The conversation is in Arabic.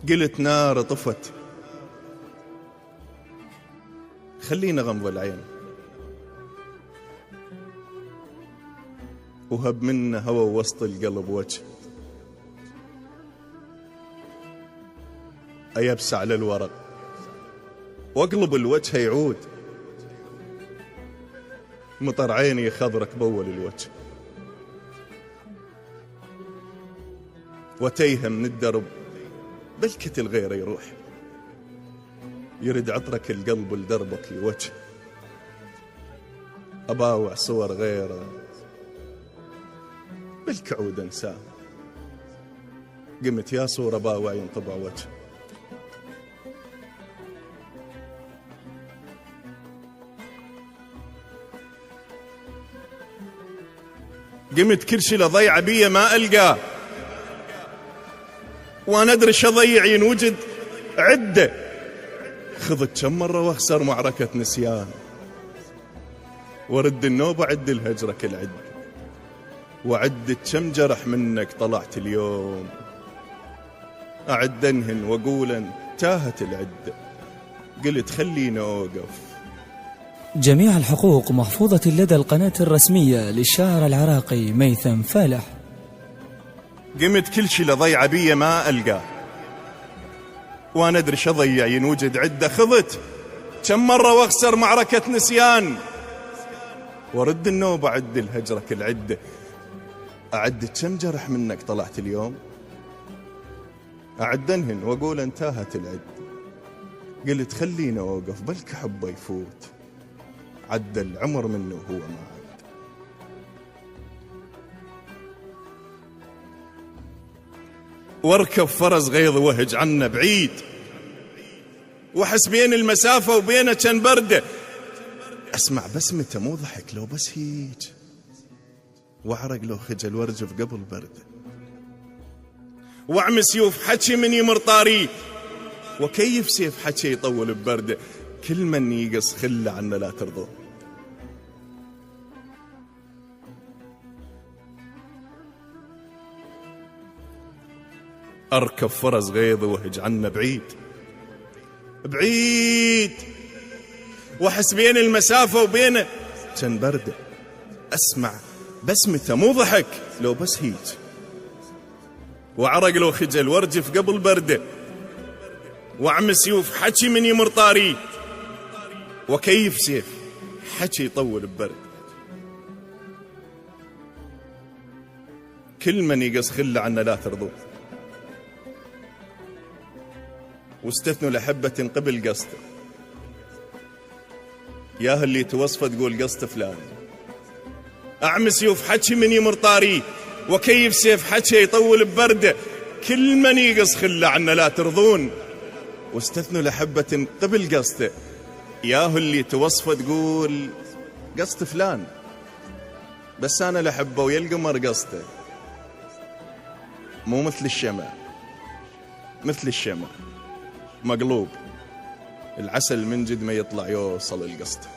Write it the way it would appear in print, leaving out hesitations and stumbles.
قلت نار طفت، خلينا غمض العين، وهب منه هوى وسط القلب وجه، أيبس على الورق واقلب الوجه يعود، مطر عيني خضرك بول الوجه، وتيه من الدرب بلكة الغير يروح، يرد عطرك القلب لدربك يوجه، أباوع صور غيره بالكعود انساه، قمت يا صورة باوع ينطبع وجه. قمت كل شي لضيع بيه ما ألقاه، وانا ادري شضيع ينوجد عده، خذت كم مره واخسر معركه نسيان، ورد النوبه عد الهجره كل عد، وعدت كم جرح منك طلعت اليوم، اعد انهن واقولا تاهت العده، قلت خلينا اوقف. جميع الحقوق محفوظة لدى القناة الرسمية للشاعر العراقي ميثم فالح. قمت كل شي لضيع بيه ما ألقاه، وانا ادري شضيع ينوجد عده، خذت كم مرة واخسر معركة نسيان، ورد النوبة عد الهجرة كل عدة، أعد كم جرح منك طلعت اليوم، أعد انهن واقول انتهت العد، قلت خلينا اوقف بلك حبه يفوت، عد العمر منه هو ما عد. واركب فرس غيظ وهج عنا بعيد، واحس بين المسافة وبينه كان بردة، اسمع بسمته مو ضحك لو بس هيج، واعرق لو خجل وارجف قبل برده، واعمل سيوف حكي من يمر طاري، وكيف سيف حكي يطول ببرده، كل من يقص خله عنا لا ترضون. أركب فرس غيظ وهج عنا بعيد بعيد، واحس بين المسافة وبينه كان بردة، أسمع بسمته مو ضحك لو بس هيج، وعرق لو خجل وارجف قبل برده، واعمل سيوف حكي من يمر طاري، وكيف سيف حكي يطول ببرد، كل من يقص خله عنا لا ترضون. واستثنوا لحبة قبل قصته، ياها اللي توصفه تقول قصت فلان، أعمل سيوف حكي من يمر طاري، وكيف سيف حكي يطول ببرده، كل من يقص خله عنا لا ترضون. واستثنوا لحبة قبل قصته، ياهو اللي توصفه تقول قصت فلان، بس أنا لحبه ويا القمر قصته، مو مثل الشمع، مثل الشمع مقلوب، العسل من جد ما يطلع يوصل القصته.